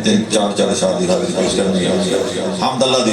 तीन चार चार शादी पेश करनी है। हमदल्ला दी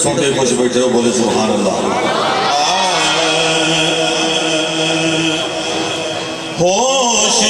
सुनते खुश बैठे हो बोले सुभान अल्लाह। होश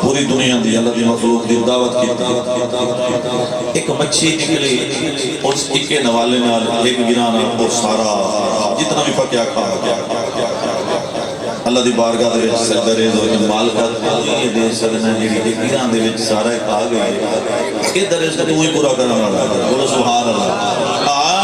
पूरी पूरी दुनिया की अल्लाह की मखलूक की दावत की। एक मच्छी निकली उस इक्के नवाले नाल एक गिरा नाल वो सारा जितना भी पकया खा अल्लाह की बारगाह दे विच सजदा रेज़ हो के मालिका ये दे सकना जेड़ी एक गिरा दे विच सारा खा गई इधर इसको तू ही पूरा करने वाला। बोलो सुभान अल्लाह।